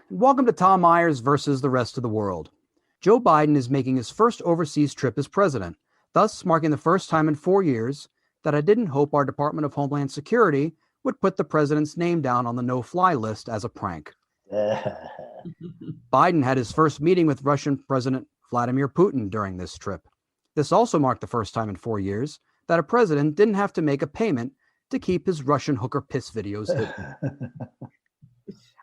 and welcome to Tom Myers versus the rest of the world. Joe Biden is making his first overseas trip as president, thus marking the first time in 4 years that I didn't hope our Department of Homeland Security would put the president's name down on the no-fly list as a prank. Biden had his first meeting with Russian President Vladimir Putin during this trip. This also marked the first time in 4 years that a president didn't have to make a payment to keep his Russian hooker piss videos hidden.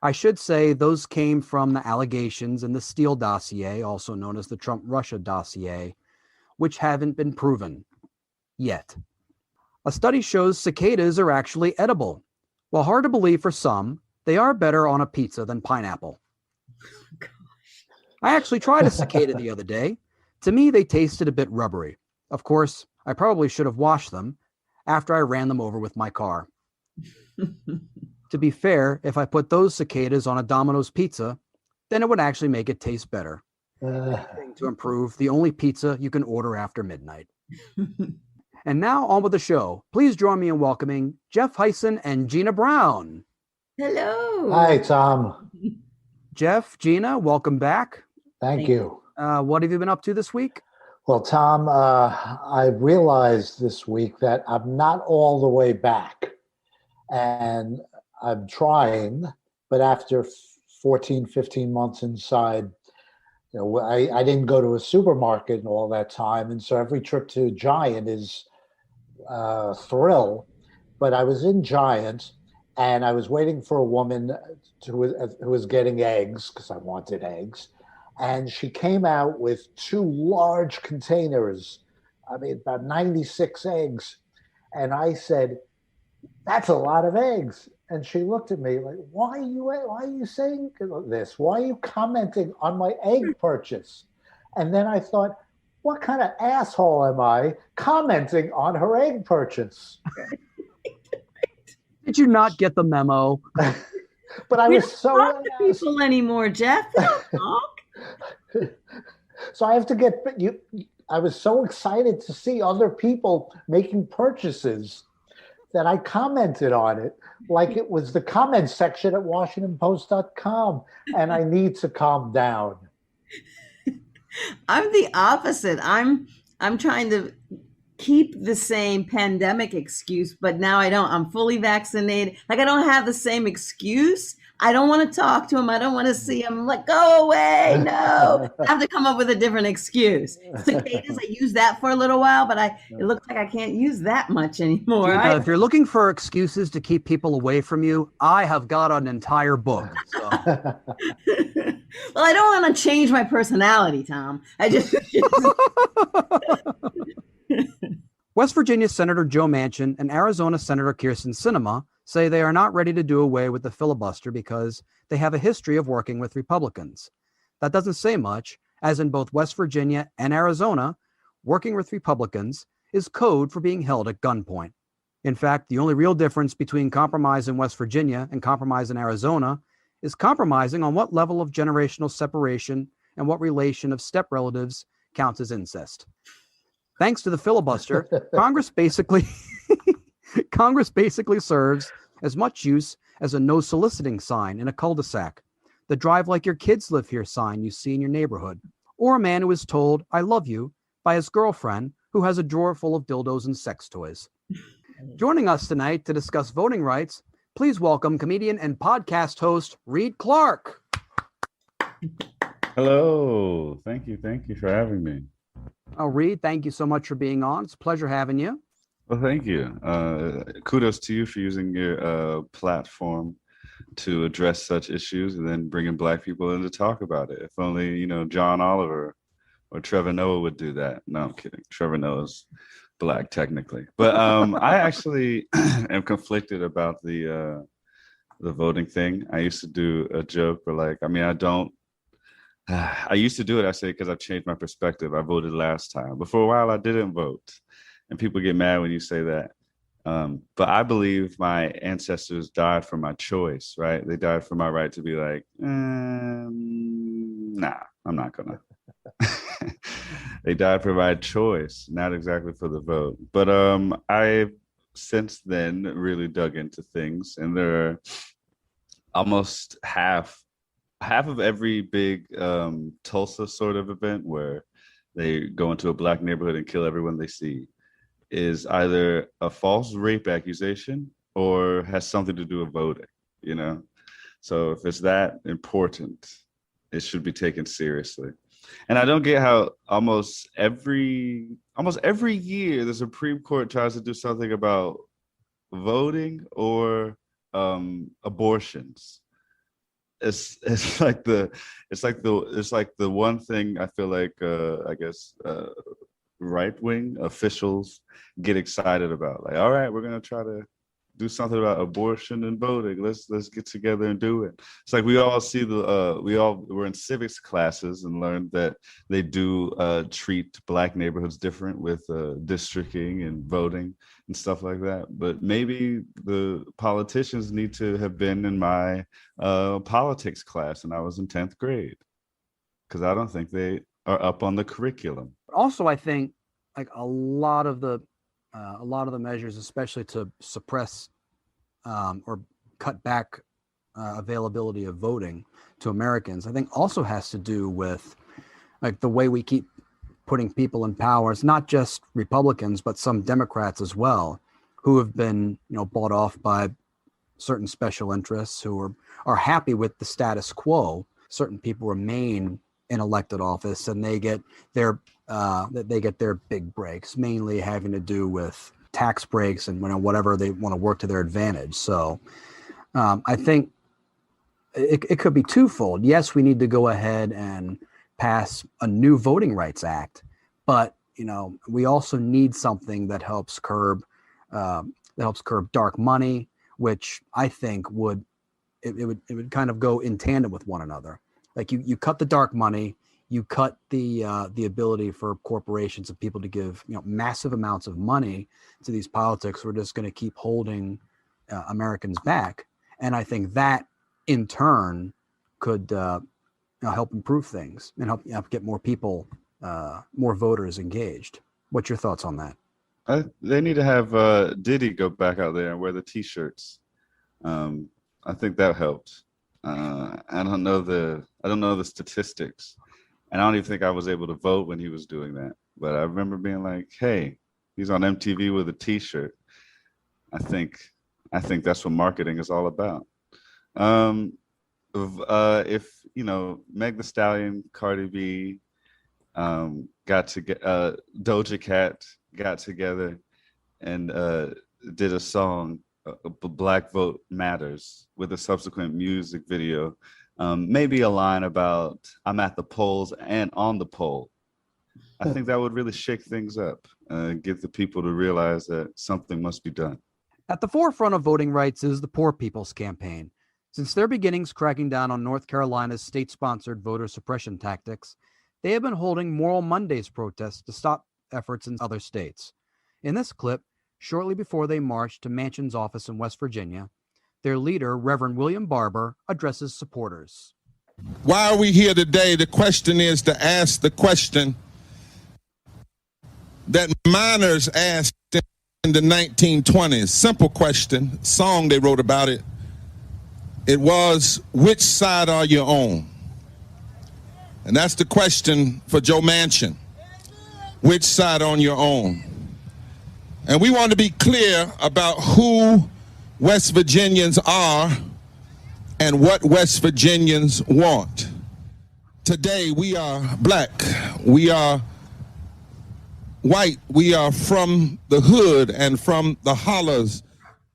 I should say those came from the allegations in the Steele dossier, also known as the Trump-Russia dossier, which haven't been proven yet. A study shows cicadas are actually edible. While hard to believe for some, they are better on a pizza than pineapple. I actually tried a cicada the other day. To me, they tasted a bit rubbery. Of course, I probably should have washed them after I ran them over with my car. To be fair, if I put those cicadas on a Domino's pizza, then it would actually make it taste better. To improve the only pizza you can order after midnight. And now on with the show. Please join me in welcoming Jeff Hysen and Gina Brown. Hello. Hi, Tom. Jeff, Gina, welcome back. Thank you. What have you been up to this week? Well, Tom, I realized this week that I'm not all the way back. And I'm trying, but after 14, 15 months inside, I didn't go to a supermarket in all that time. And so every trip to Giant is a thrill. But I was in Giant and I was waiting for a woman who was getting eggs because I wanted eggs. And she came out with 2 large containers, about 96 eggs. And I said, "That's a lot of eggs." And she looked at me like, why are you saying this? Why are you commenting on my egg purchase? And then I thought, what kind of asshole am I commenting on her egg purchase? Did you not get the memo? But I was so talk to people anymore, Jeff. They don't talk. So I have to get you. I was so excited to see other people making purchases that I commented on it like it was the comment section at WashingtonPost.com, and I need to calm down. I'm the opposite. I'm trying to keep the same pandemic excuse, but now I don't. I'm fully vaccinated. Like, I don't have the same excuse. I don't want to talk to him. I don't want to see him. I'm like, go away. No. I have to come up with a different excuse. Cicadas, I used that for a little while, but it looks like I can't use that much anymore. Gina, if you're looking for excuses to keep people away from you, I have got an entire book. So. Well, I don't want to change my personality, Tom. I just West Virginia Senator Joe Manchin and Arizona Senator Kyrsten Sinema say they are not ready to do away with the filibuster because they have a history of working with Republicans. That doesn't say much, as in both West Virginia and Arizona, working with Republicans is code for being held at gunpoint. In fact, the only real difference between compromise in West Virginia and compromise in Arizona is compromising on what level of generational separation and what relation of step relatives counts as incest. Thanks to the filibuster, Congress basically serves as much use as a no soliciting sign in a cul-de-sac, the drive like your kids live here sign you see in your neighborhood, or a man who is told, "I love you," by his girlfriend who has a drawer full of dildos and sex toys. Joining us tonight to discuss voting rights, please welcome comedian and podcast host Reid Clark. Hello. Thank you for having me. Oh, Reid, thank you so much for being on. It's a pleasure having you. Well, thank you. Kudos to you for using your platform to address such issues and then bringing Black people in to talk about it. If only, John Oliver or Trevor Noah would do that. No, I'm kidding. Trevor Noah's Black technically. But I actually am conflicted about the voting thing. I used to do a joke where I used to do it, I say, because I've changed my perspective. I voted last time. But for a while, I didn't vote. And people get mad when you say that. But I believe my ancestors died for my choice, right? They died for my right to be like, nah, I'm not going to. They died for my choice, not exactly for the vote. But I've since then really dug into things. And there are almost half half of every big Tulsa sort of event where they go into a black neighborhood and kill everyone they see is either a false rape accusation or has something to do with voting, you know? So if it's that important, it should be taken seriously. And I don't get how almost every year the Supreme Court tries to do something about voting or abortions. It's like the one thing I feel like I guess right-wing officials get excited about. Like, all right, we're gonna try to do something about abortion and voting. Let's get together and do it. It's like we all see we're in civics classes and learned that they do treat black neighborhoods different with districting and voting and stuff like that. But maybe the politicians need to have been in my politics class, and I was in 10th grade, because I don't think they are up on the curriculum. Also, I think like a lot of the measures, especially to suppress or cut back availability of voting to Americans, I think also has to do with like the way we keep putting people in power. It's not just Republicans, but some Democrats as well, who have been, bought off by certain special interests who are happy with the status quo. Certain people remain in elected office and they get their big breaks, mainly having to do with tax breaks and whatever they want to work to their advantage. So I think it could be twofold. Yes, we need to go ahead and pass a new Voting Rights Act, but we also need something that helps curb dark money, which I think would kind of go in tandem with one another. Like you cut the dark money, you cut the ability for corporations and people to give massive amounts of money to these politics. We're just going to keep holding Americans back, and I think that in turn could help improve things and help get more people, more voters engaged. What's your thoughts on that? They need to have Diddy go back out there and wear the T-shirts. I think that helped. I don't know the statistics, and I don't even think I was able to vote when he was doing that. But I remember being like, "Hey, he's on MTV with a T-shirt." I think that's what marketing is all about. If Meg Thee Stallion, Cardi B, Doja Cat got together and did a song, Black Vote Matters, with a subsequent music video, maybe a line about I'm at the polls and on the poll. I think that would really shake things up, get the people to realize that something must be done. At the forefront of voting rights is the Poor People's Campaign. Since their beginnings cracking down on North Carolina's state-sponsored voter suppression tactics, they have been holding Moral Mondays protests to stop efforts in other states. In this clip, shortly before they marched to Manchin's office in West Virginia, their leader, Reverend William Barber, addresses supporters. Why are we here today? The question is to ask the question that miners asked in the 1920s. Simple question, song they wrote about it. It was, which side are you on? And that's the question for Joe Manchin. Which side on your own? And we want to be clear about who West Virginians are and what West Virginians want. Today we are black, we are white, we are from the hood and from the hollers.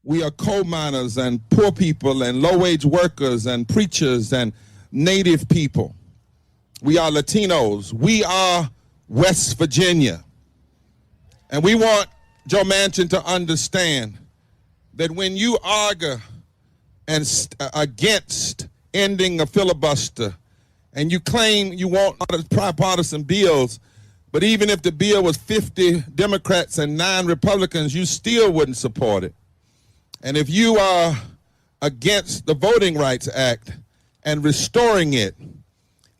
We are coal miners and poor people and low-wage workers and preachers and native people. We are Latinos. We are West Virginia. And we want Joe Manchin to understand that when you argue against ending a filibuster and you claim you want bipartisan bills, but even if the bill was 50 Democrats and 9 Republicans, you still wouldn't support it. And if you are against the Voting Rights Act and restoring it,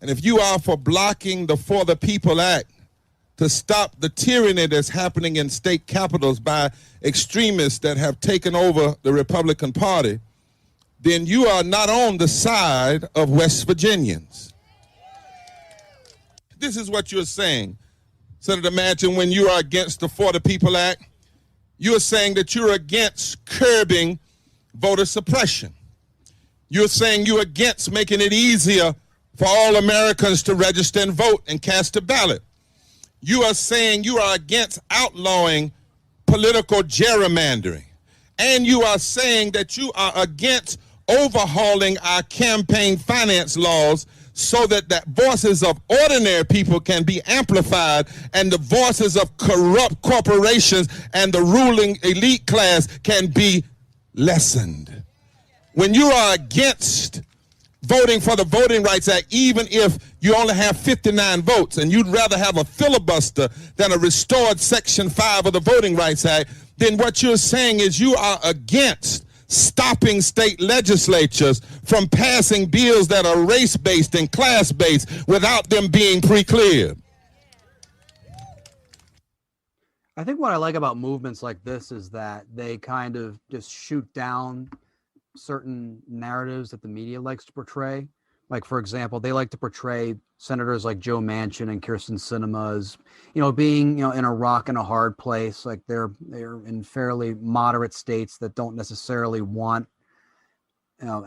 and if you are for blocking the For the People Act to stop the tyranny that's happening in state capitals by extremists that have taken over the Republican Party, then you are not on the side of West Virginians. This is what you're saying, Senator Manchin, when you are against the For the People Act. You're saying that you're against curbing voter suppression. You're saying you're against making it easier for all Americans to register and vote and cast a ballot. You are saying you are against outlawing political gerrymandering. And you are saying that you are against overhauling our campaign finance laws so that the voices of ordinary people can be amplified and the voices of corrupt corporations and the ruling elite class can be lessened. When you are against voting for the Voting Rights Act, even if you only have 59 votes and you'd rather have a filibuster than a restored Section 5 of the Voting Rights Act, then what you're saying is you are against stopping state legislatures from passing bills that are race-based and class-based without them being pre-cleared. I think what I like about movements like this is that they kind of just shoot down certain narratives that the media likes to portray. Like, for example, they like to portray senators like Joe Manchin and Kyrsten Sinema as, being, in a rock and a hard place. Like they're in fairly moderate states that don't necessarily want,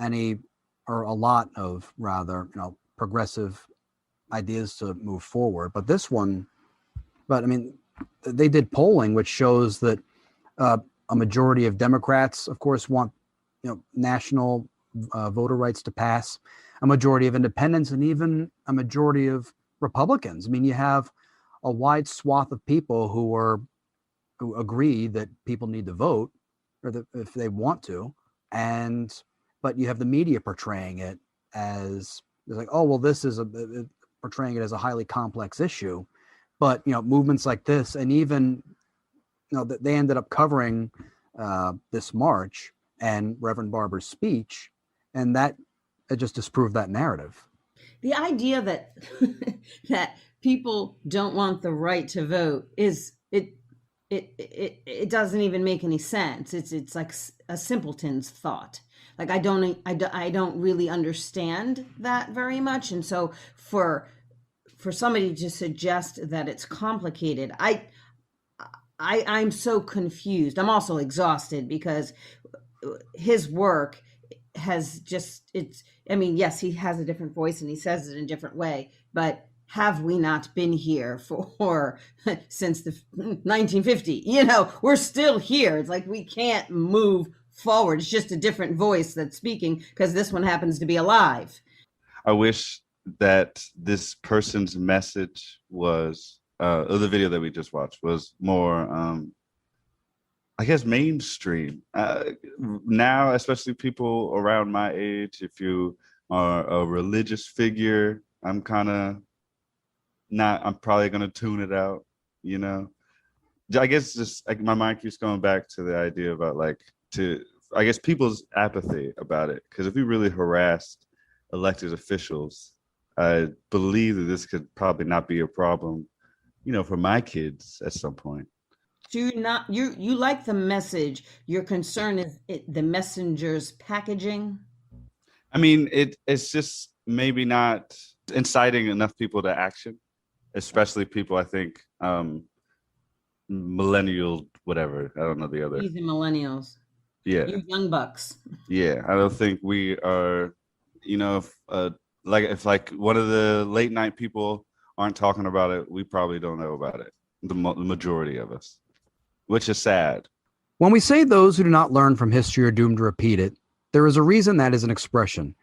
any or a lot of rather, progressive ideas to move forward. But they did polling, which shows that a majority of Democrats, of course, want, national voter rights to pass. A majority of independents and even a majority of Republicans. I mean, you have a wide swath of people who agree that people need to vote, or if they want to, but you have the media portraying it as like, oh well, this is portraying it as a highly complex issue. But movements like this, and even they ended up covering this march and Reverend Barber's speech, and that it just disproved that narrative. The idea that that people don't want the right to vote is it doesn't even make any sense. It's like a simpleton's thought. Like I don't really understand that very much, and so for somebody to suggest that it's complicated, I'm so confused. I'm also exhausted because his work has just, yes, he has a different voice and he says it in a different way, but have we not been here since the 1950? We're still here. It's like we can't move forward. It's just a different voice that's speaking because this one happens to be alive. I wish that this person's message was, the video that we just watched was more, I guess, mainstream. Now, especially people around my age, if you are a religious figure, I'm probably going to tune it out, I guess just like my mind keeps going back to the idea about people's apathy about it. Because if we really harassed elected officials, I believe that this could probably not be a problem, for my kids at some point. You like the message. Your concern is the messenger's packaging? I mean, it's just maybe not inciting enough people to action, especially people, I think, millennial, whatever. I don't know the other. These are millennials. Yeah. You young bucks. Yeah, I don't think we are, if one of the late night people aren't talking about it, we probably don't know about it. The majority of us. Which is sad. When we say those who do not learn from history are doomed to repeat it, there is a reason that is an expression.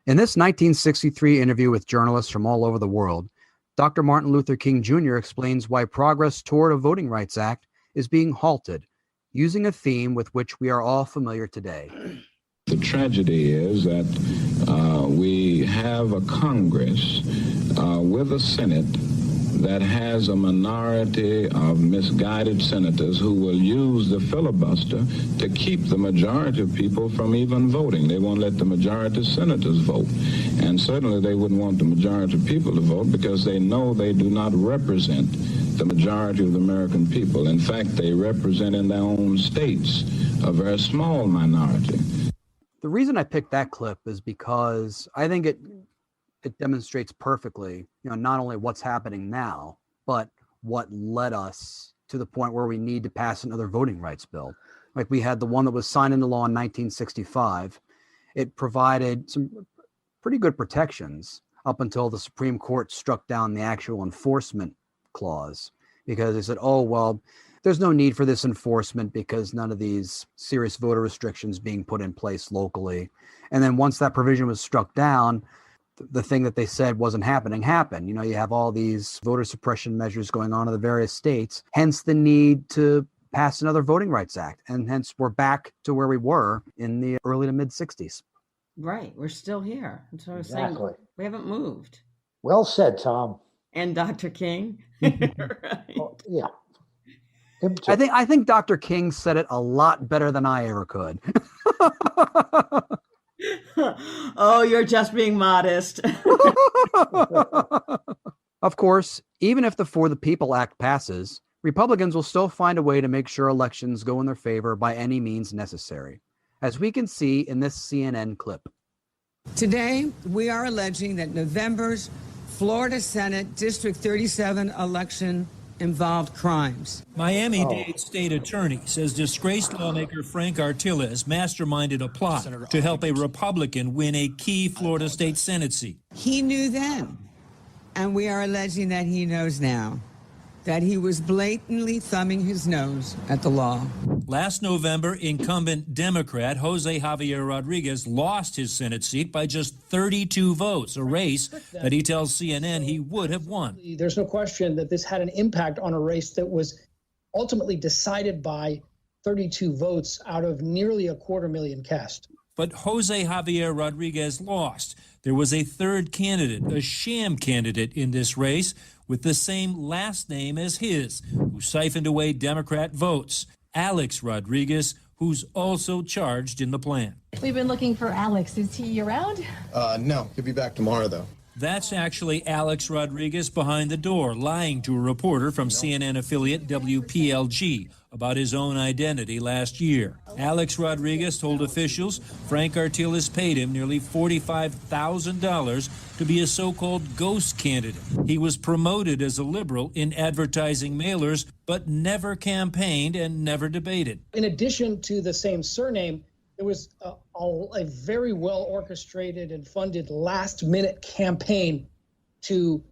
In this 1963 interview with journalists from all over the world, Dr. Martin Luther King Jr. explains why progress toward a Voting Rights Act is being halted, using a theme with which we are all familiar today. The tragedy is that we have a Congress with a Senate that has a minority of misguided senators who will use the filibuster to keep the majority of people from even voting. They won't let the majority of senators vote. And certainly they wouldn't want the majority of people to vote because they know they do not represent the majority of the American people. In fact, they represent in their own states a very small minority. The reason I picked that clip is because I think it demonstrates perfectly, not only what's happening now, but what led us to the point where we need to pass another voting rights bill. Like we had the one that was signed into law in 1965. It provided some pretty good protections up until the Supreme Court struck down the actual enforcement clause, because they said, oh, well, there's no need for this enforcement because none of these serious voter restrictions being put in place locally. And then once that provision was struck down, the thing that they said wasn't happening happened. You have all these voter suppression measures going on in the various states, hence the need to pass another Voting Rights Act. And hence we're back to where we were in the early to mid 60s. Right. We're still here. That's what I was Exactly. saying. We haven't moved. Well said, Tom. And Dr. King. Right. Oh, yeah. Him too. I think Dr. King said it a lot better than I ever could. Oh, you're just being modest. Of course, even if the For the People Act passes, Republicans will still find a way to make sure elections go in their favor by any means necessary, as we can see in this CNN clip. Today, we are alleging that November's Florida Senate District 37 election involved crimes. Miami-Dade state attorney says disgraced lawmaker Frank Artiles masterminded a plot to help a Republican win a key Florida state Senate seat. He knew then, and we are alleging that he knows now, that he was blatantly thumbing his nose at the law. Last November, incumbent Democrat Jose Javier Rodriguez lost his Senate seat by just 32 votes, a race that he tells CNN he would have won. There's no question that this had an impact on a race that was ultimately decided by 32 votes out of nearly 250,000 cast. But Jose Javier Rodriguez lost. There was a third candidate, a sham candidate in this race with the same last name as his, who siphoned away Democrat votes. Alex Rodriguez, who's also charged in the plan. We've been looking for Alex. Is he around? No, he'll be back tomorrow, though. That's actually Alex Rodriguez behind the door, lying to a reporter from CNN affiliate WPLG about his own identity last year. Alex Rodriguez told officials Frank Artiles paid him nearly $45,000 to be a so-called ghost candidate. He was promoted as a liberal in advertising mailers, but never campaigned and never debated. In addition to the same surname, there was a very well orchestrated and funded last-minute campaign to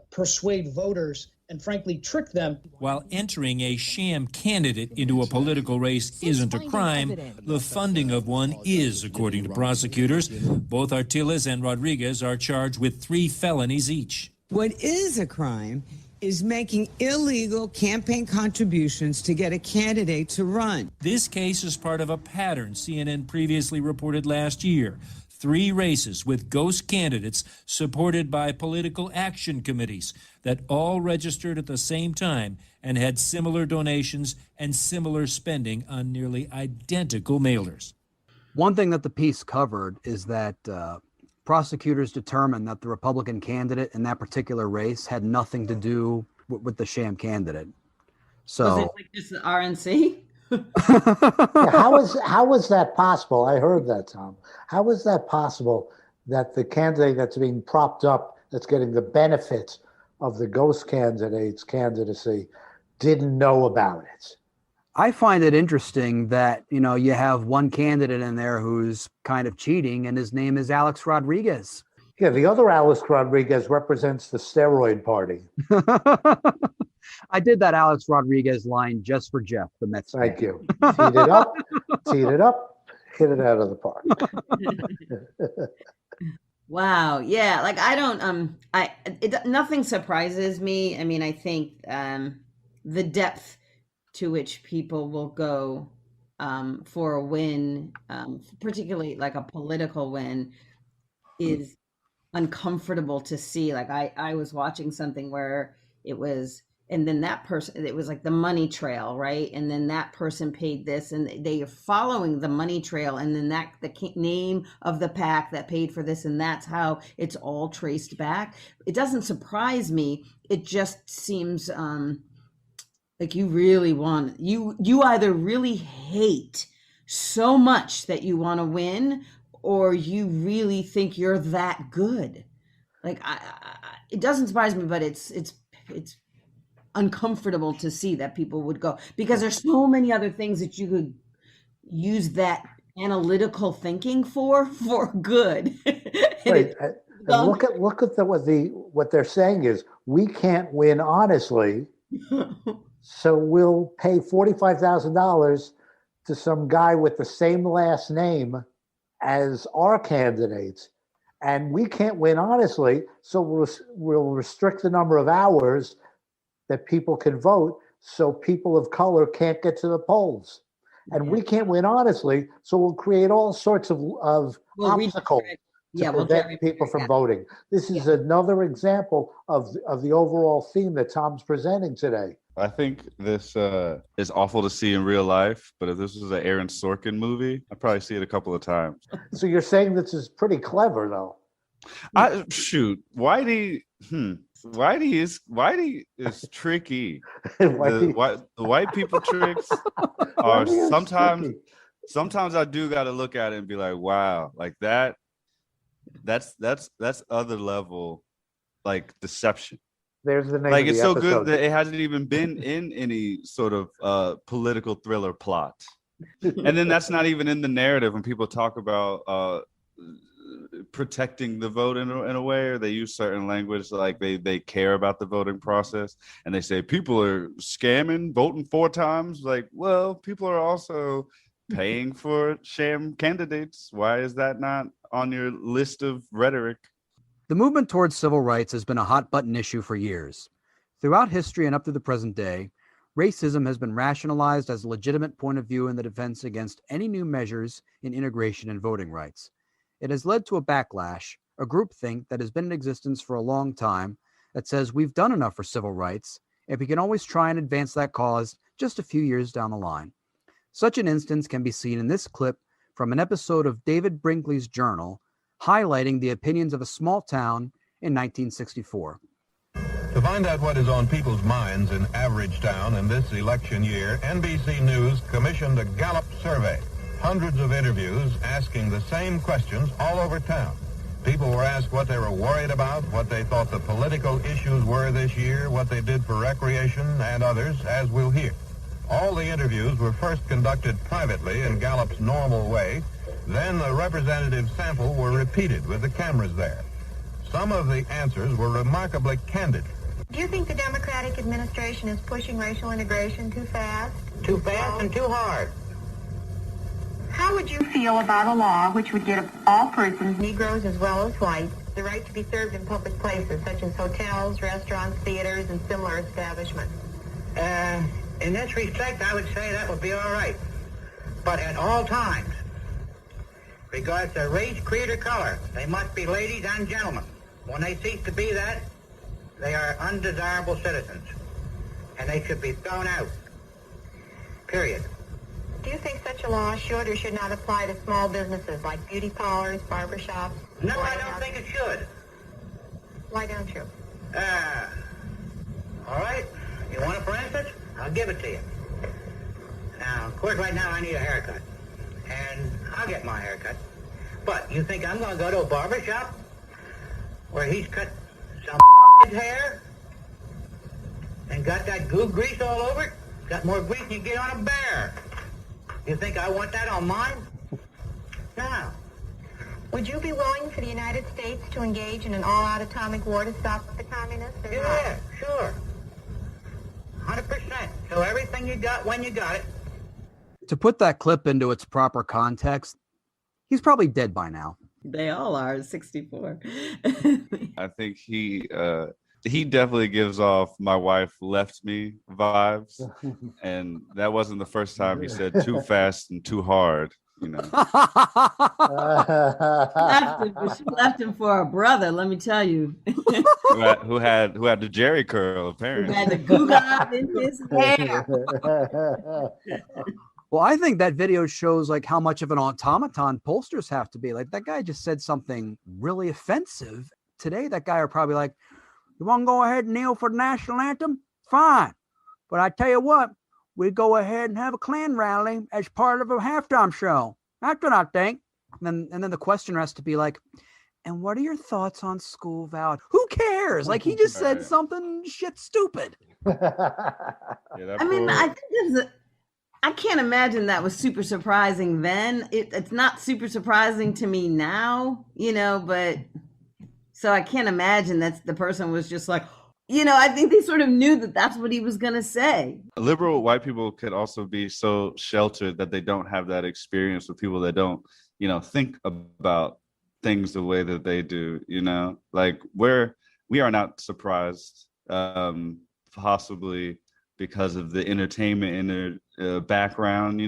persuade voters and frankly trick them. While entering a sham candidate into a political race isn't a crime, the funding of one is, according to prosecutors. Both Artiles and Rodriguez are charged with 3 felonies each. What is a crime is making illegal campaign contributions to get a candidate to run. This case is part of a pattern CNN previously reported last year. 3 races with ghost candidates supported by political action committees that all registered at the same time and had similar donations and similar spending on nearly identical mailers. One thing that the piece covered is that prosecutors determined that the Republican candidate in that particular race had nothing to do with the sham candidate. So Was it like just the RNC? Yeah, how is that possible? I heard that, Tom. How is that possible that the candidate that's being propped up, that's getting the benefits of the ghost candidate's candidacy, didn't know about it? I find it interesting that, you have one candidate in there who's kind of cheating, and his name is Alex Rodriguez. Yeah, the other Alex Rodriguez represents the steroid party. I did that Alex Rodriguez line just for Jeff, the Mets fan. Thank you. Teed it up, hit it out of the park. Wow. Yeah. Like I don't, nothing surprises me. I mean, I think the depth to which people will go for a win, particularly like a political win, is uncomfortable to see. Like I was watching something where it was, and then that person, it was like the money trail, right? And then that person paid this, and they are following the money trail, and then the name of the PAC that paid for this, and that's how it's all traced back. It doesn't surprise me. It just seems like you really want, you either really hate so much that you want to win, or you really think you're that good. Like it doesn't surprise me, but it's uncomfortable to see that people would go, because there's so many other things that you could use that analytical thinking for good. Right. And look at what they're saying is, we can't win honestly, so we'll pay $45,000 to some guy with the same last name as our candidates, and we can't win honestly, so we'll restrict the number of hours that people can vote, so people of color can't get to the polls. And we can't win honestly, so we'll create all sorts of obstacles to prevent people from voting. This is another example of the overall theme that Tom's presenting today. I think this is awful to see in real life, but if this was an Aaron Sorkin movie, I'd probably see it a couple of times. So you're saying this is pretty clever, though? Whitey is tricky. The white people tricks are sometimes I do got to look at it and be like, wow, like that's other level, like deception. There's the name. Like, of it's the so episode. good that it hasn't even been in any sort of political thriller plot. And then that's not even in the narrative when people talk about protecting the vote in a way, or they use certain language like they care about the voting process, and they say people are scamming, voting 4 times. Like, well, people are also paying for sham candidates. Why is that not on your list of rhetoric? The movement towards civil rights has been a hot button issue for years. Throughout history and up to the present day, racism has been rationalized as a legitimate point of view in the defense against any new measures in integration and voting rights. It has led to a backlash, a groupthink that has been in existence for a long time that says we've done enough for civil rights, and we can always try and advance that cause just a few years down the line. Such an instance can be seen in this clip from an episode of David Brinkley's Journal, highlighting the opinions of a small town in 1964. To find out what is on people's minds in Average Town in this election year, NBC News commissioned a Gallup survey. Hundreds of interviews asking the same questions all over town. People were asked what they were worried about, what they thought the political issues were this year, what they did for recreation, and others, as we'll hear. All the interviews were first conducted privately in Gallup's normal way. Then the representative sample were repeated with the cameras there. Some of the answers were remarkably candid. Do you think the Democratic administration is pushing racial integration too fast? Too fast and too hard. How would you feel about a law which would give all persons, Negroes as well as whites, the right to be served in public places such as hotels, restaurants, theaters, and similar establishments? In this respect, I would say that would be all right. But at all times, regardless of race, creed, or color, they must be ladies and gentlemen. When they cease to be that, they are undesirable citizens, and they should be thrown out. Period. Do you think such a law should or should not apply to small businesses like beauty parlors, barbershops? No, I don't think it should. Why don't you? All right. You want it for instance? I'll give it to you. Now, of course, right now I need a haircut. And I'll get my haircut. But you think I'm going to go to a barbershop where he's cut some hair and got that goo grease all over it? Got more grease than you get on a bear. You think I want that on mine? No. Would you be willing for the United States to engage in an all-out atomic war to stop the communists? Yeah, sure. 100%. So everything you got when you got it. To put that clip into its proper context, he's probably dead by now. They all are 64. I think he definitely gives off "my wife left me" vibes, and that wasn't the first time he said "too fast and too hard." You know, She left him for a brother. Let me tell you, who had the Jerry curl apparently. Who had the goo in his hair. Well, I think that video shows like how much of an automaton pollsters have to be. Like, that guy just said something really offensive. Today, that guy are probably like, "You want to go ahead and kneel for the national anthem? Fine. But I tell you what, we go ahead and have a Klan rally as part of a halftime show." That's what I think. And then the questioner has to be like, and what are your thoughts on school voucher? Who cares? Like, he just said something shit stupid. I mean, I think I can't imagine that was super surprising then. It's not super surprising to me now, but so I can't imagine that the person was just like, I think they sort of knew that that's what he was going to say. Liberal white people could also be so sheltered that they don't have that experience with people that don't, think about things the way that they do, like we are not surprised, possibly because of the entertainment in their background.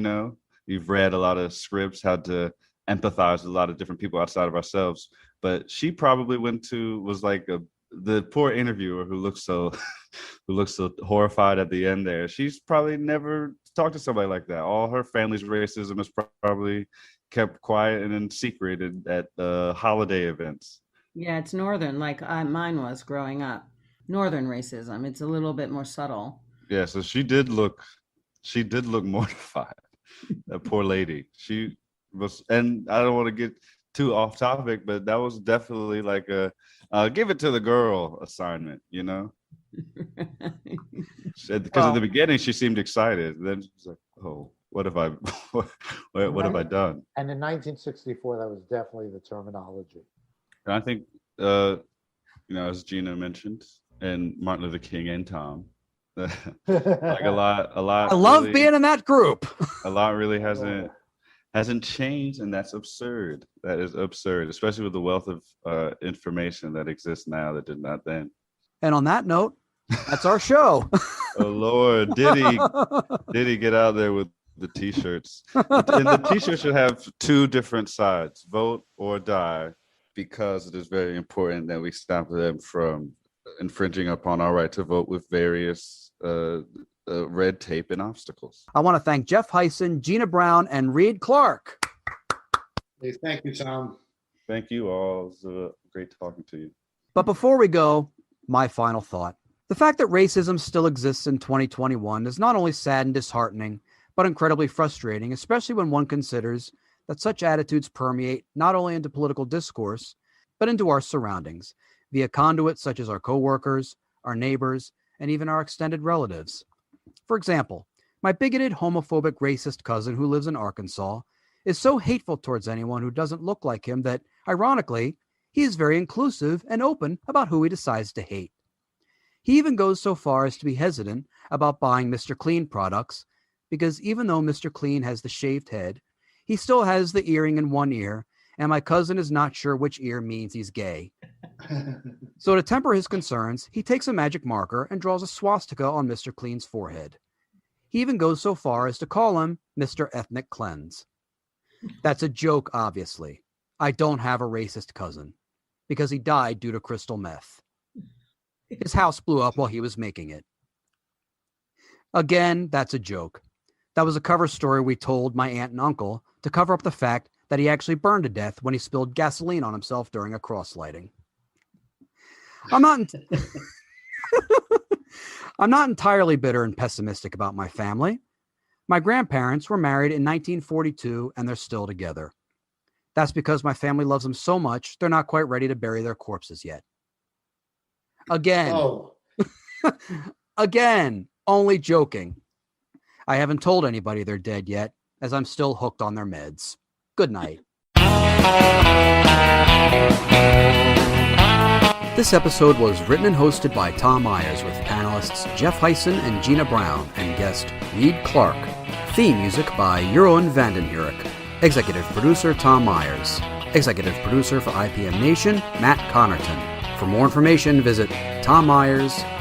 We've read a lot of scripts, had to empathize with a lot of different people outside of ourselves. But she probably was like the poor interviewer who looks so horrified at the end there. She's probably never talked to somebody like that. All her family's racism is probably kept quiet and in secret at holiday events. Yeah, it's Northern, like mine was growing up. Northern racism. It's a little bit more subtle. Yeah, so she did look mortified. That poor lady. She was, and I don't want to get too off topic, but that was definitely like a give it to the girl assignment, Because at the beginning she seemed excited. Then she was like, oh, what have I done? And in 1964, that was definitely the terminology. And I think, as Gina mentioned, and Martin Luther King and Tom, like a lot. I love really, being in that group. A lot really hasn't changed, and that's absurd. That is absurd, especially with the wealth of information that exists now that did not then. And on that note, that's our show. Oh Lord, did he get out there with the t-shirts? And the t-shirt should have two different sides: vote or die, because it is very important that we stop them from infringing upon our right to vote with various red tape and obstacles. I want to thank Jeff Hysen, Gina Brown, and Reid Clark. Hey, thank you, Tom. Thank you all. It was great talking to you. But before we go, my final thought. The fact that racism still exists in 2021 is not only sad and disheartening, but incredibly frustrating, especially when one considers that such attitudes permeate not only into political discourse, but into our surroundings, via conduits such as our coworkers, our neighbors, and even our extended relatives. For example, my bigoted, homophobic, racist cousin who lives in Arkansas is so hateful towards anyone who doesn't look like him that, ironically, he is very inclusive and open about who he decides to hate. He even goes so far as to be hesitant about buying Mr. Clean products, because even though Mr. Clean has the shaved head, he still has the earring in one ear, and my cousin is not sure which ear means he's gay. So to temper his concerns, he takes a magic marker and draws a swastika on Mr. Clean's forehead. He even goes so far as to call him Mr. Ethnic Cleanse. That's a joke, obviously. I don't have a racist cousin, because he died due to crystal meth. His house blew up while he was making it. Again, that's a joke. That was a cover story we told my aunt and uncle to cover up the fact that he actually burned to death when he spilled gasoline on himself during a cross lighting. I'm not entirely bitter and pessimistic about my family. My grandparents were married in 1942 and they're still together. That's because my family loves them so much, they're not quite ready to bury their corpses yet. Again, Again, only joking. I haven't told anybody they're dead yet, as I'm still hooked on their meds. Good night. This episode was written and hosted by Tom Myers with panelists Jeff Hysen and Gina Brown and guest Reid Clark. Theme music by Jeroen Vandenhurik. Executive producer Tom Myers. Executive producer for ipmNation, Matt Connarton. For more information, visit tommyers.us.